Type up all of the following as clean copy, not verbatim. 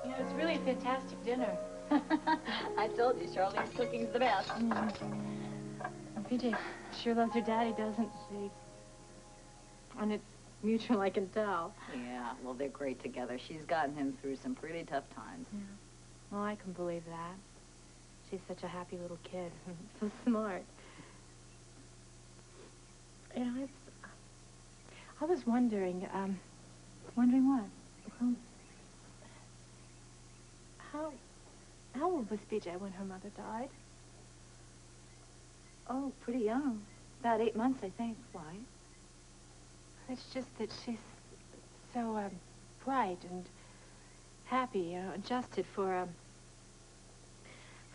You know, it's really a fantastic dinner. I told you, Charlene's cooking's the best. PJ sure loves her daddy, doesn't she? And it's mutual, I can tell. Yeah, well, they're great together. She's gotten him through some pretty tough times. Yeah. Well, I can believe that. She's such a happy little kid. So smart. You know, I was wondering, Wondering what? well, how old was BJ when her mother died? Oh, pretty young. About 8 months, I think. Why? It's just that she's so, bright and happy, you know, adjusted for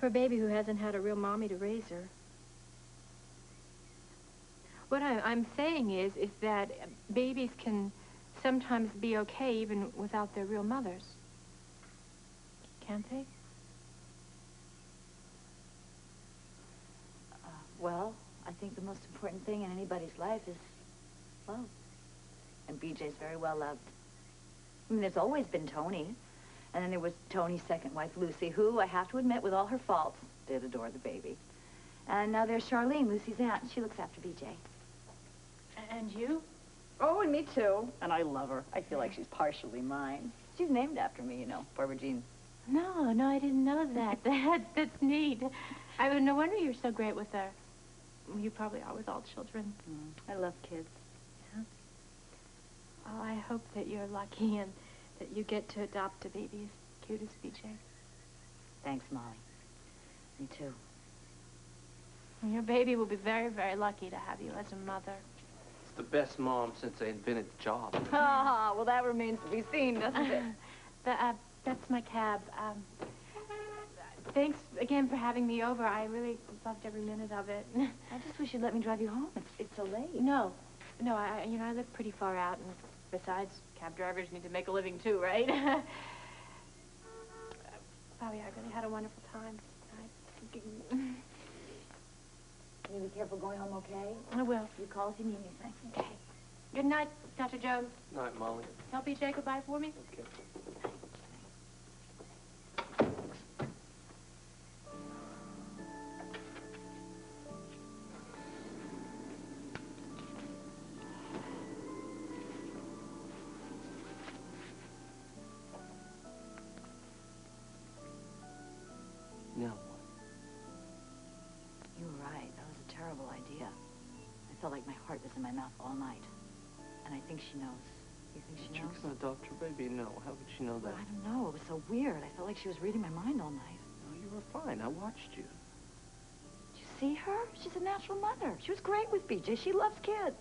a baby who hasn't had a real mommy to raise her. What I'm saying is that babies can sometimes be okay even without their real mothers. Can't they? Well, I think the most important thing in anybody's life is love. And BJ's very well loved. I mean, there's always been Tony. And then there was Tony's second wife, Lucy, who, I have to admit, with all her faults, did adore the baby. And now there's Charlene, Lucy's aunt. She looks after BJ. And you? Oh, and me too. And I love her. I feel like she's partially mine. She's named after me, you know, Barbara Jean. No, I didn't know that. That's neat. No wonder you're so great with her. You probably are with all children. I love kids. Yeah. Oh, I hope that you're lucky and that you get to adopt a baby as cute as BJ. Thanks, Molly. Me too. And your baby will be very, very lucky to have you as a mother. It's the best mom since they invented the job. Ah, well, that remains to be seen, doesn't it? That's my cab. Thanks again for having me over. I really loved every minute of it. I just wish you'd let me drive you home. It's so late. No, I live pretty far out, and besides, cab drivers need to make a living too, right? Bobby, I really had a wonderful time tonight. You be careful going home, okay? I will. You call if you need anything. Okay. Good night, Dr. Jones. Night, Molly. Tell BJ goodbye for me. Okay. Now what? You were right. That was a terrible idea. I felt like my heart was in my mouth all night. And I think she knows. You think she knows? She's gonna adopt her baby? No. How would she know that? Well, I don't know. It was so weird. I felt like she was reading my mind all night. No, you were fine. I watched you. Did you see her? She's a natural mother. She was great with BJ. She loves kids.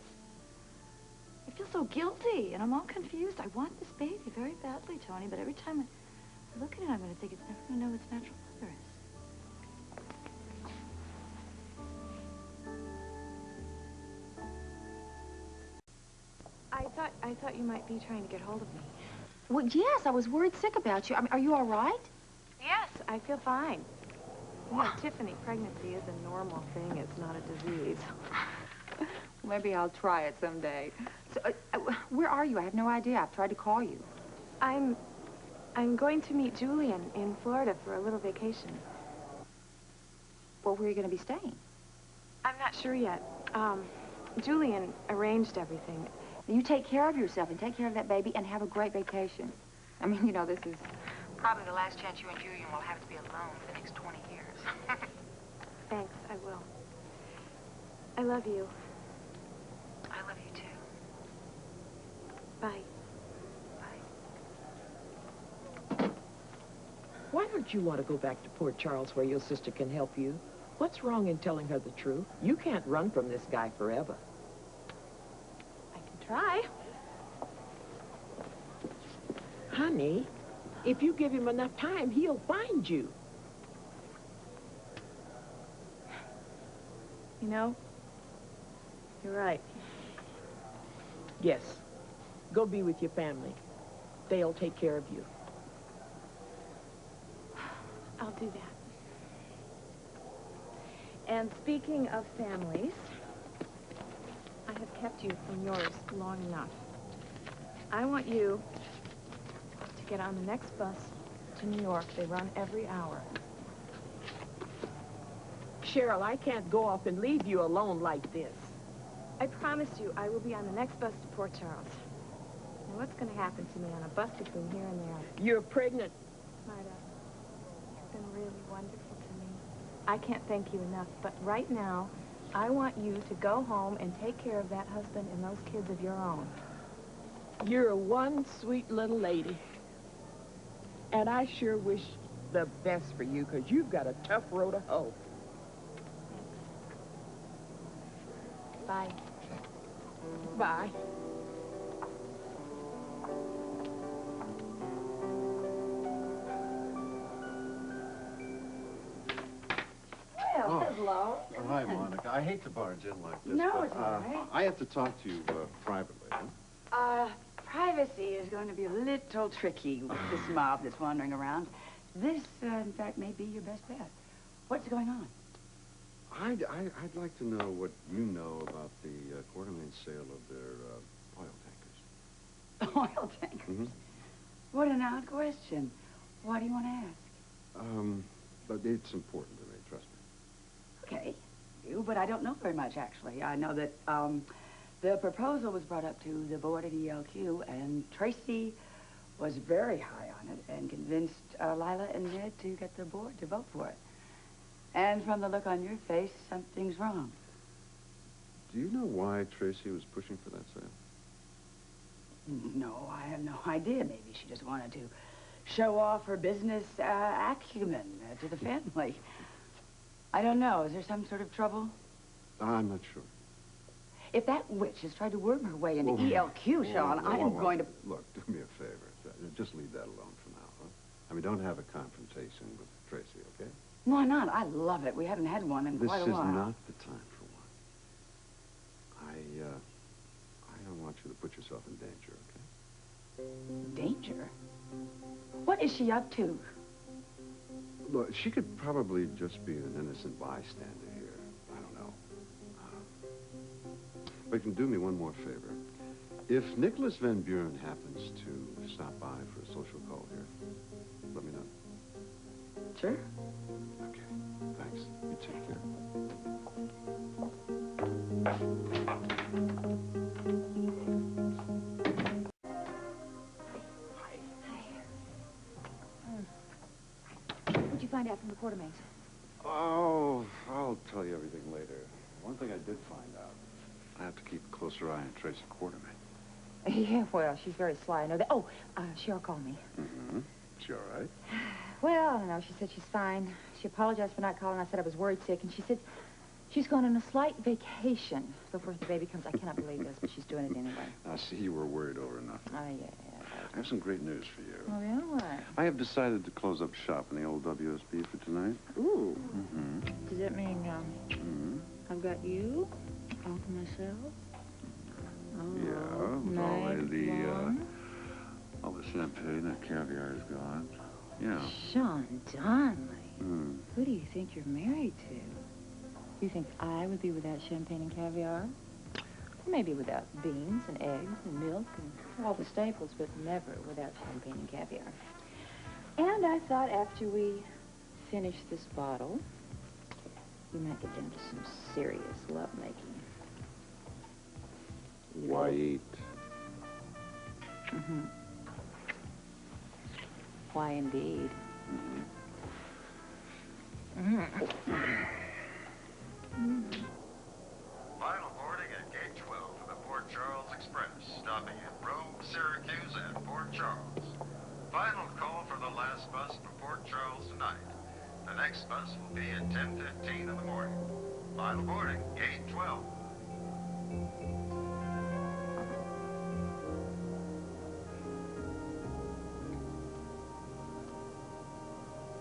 I feel so guilty, and I'm all confused. I want this baby very badly, Tony, but every time I look at it, I'm going to think it's never going to know its natural mother is. I thought you might be trying to get hold of me. Well, yes, I was worried sick about you. I mean, are you all right? Yes, I feel fine. Yeah, Tiffany, pregnancy is a normal thing. It's not a disease. Maybe I'll try it someday. So, where are you? I have no idea. I've tried to call you. I'm going to meet Julian in Florida for a little vacation. Well, where are you going to be staying? I'm not sure yet. Julian arranged everything. You take care of yourself and take care of that baby and have a great vacation. I mean, you know, this is probably the last chance you and Julian will have to be alone for the next 20 years. Thanks, I will. I love you. I love you, too. Bye. Bye. Why don't you want to go back to Port Charles where your sister can help you? What's wrong in telling her the truth? You can't run from this guy forever. I can try. Honey, if you give him enough time, he'll find you. You know, you're right. Yes. Go be with your family. They'll take care of you. I'll do that. And speaking of families, I have kept you from yours long enough. I want you to get on the next bus to New York. They run every hour. Cheryl, I can't go off and leave you alone like this. I promise you I will be on the next bus to Port Charles. Now, what's going to happen to me on a bus between here and there? You're pregnant. Marta, you've been really wonderful to me. I can't thank you enough, but right now, I want you to go home and take care of that husband and those kids of your own. You're one sweet little lady. And I sure wish the best for you, because you've got a tough road to hoe. Bye. Bye. Well, hello. Hi, Monica. I hate to barge in like this, No, but it's all right. I have to talk to you privately. Huh? Privacy is going to be a little tricky with this mob that's wandering around. This, in fact, may be your best bet. What's going on? I'd like to know what you know about the Quartermain sale of their oil tankers. Oil tankers? Mm-hmm. What an odd question. Why do you want to ask? But it's important to me, trust me. Okay, you, but I don't know very much, actually. I know that, the proposal was brought up to the board at ELQ, and Tracy was very high on it and convinced Lila and Ned to get the board to vote for it. And from the look on your face, something's wrong. Do you know why Tracy was pushing for that sale? No, I have no idea. Maybe she just wanted to show off her business acumen to the family. I don't know. Is there some sort of trouble? I'm not sure. If that witch has tried to worm her way into ELQ, Sean, I am going to... Look, do me a favor. Just leave that alone for now, huh? I mean, don't have a confrontation with Tracy, okay? Why not? I love it. We haven't had one in quite a while. This is not the time for one. I don't want you to put yourself in danger, okay? Danger? What is she up to? Look, she could probably just be an innocent bystander here. I don't know. But you can do me one more favor. If Nicholas Van Buren happens to stop by for a social call here, let me know. Sure. Okay, thanks. You take care. What'd you find out from the Quartermains? Oh, I'll tell you everything later. One thing I did find out, I have to keep a closer eye on Tracy Quartermain. Yeah, well, she's very sly. I know that. Oh, Cheryl called me. Mm-hmm. She all right? Well, I don't know. She said she's fine. She apologized for not calling. I said I was worried sick, and she said she's going on a slight vacation before the baby comes. I cannot believe this, but she's doing it anyway. I see you were worried over nothing. Oh, yeah. I have some great news for you. Oh, yeah? What? I have decided to close up shop in the old WSB for tonight. Ooh. Mm-hmm. Does that mean, I've got you all to myself? Oh, Yeah, with night all the champagne and caviar is gone. Yeah. Sean Donnelly. Mm. Who do you think you're married to? You think I would be without champagne and caviar? Maybe without beans and eggs and milk and all the staples, but never without champagne and caviar. And I thought after we finish this bottle, we might get down to some serious lovemaking. Why eat? Mm-hmm. Why indeed? Mm-hmm. Final boarding at Gate 12 for the Port Charles Express, stopping at Rome, Syracuse, and Port Charles. Final call for the last bus from Port Charles tonight. The next bus will be at 10:15 in the morning. Final boarding, Gate 12.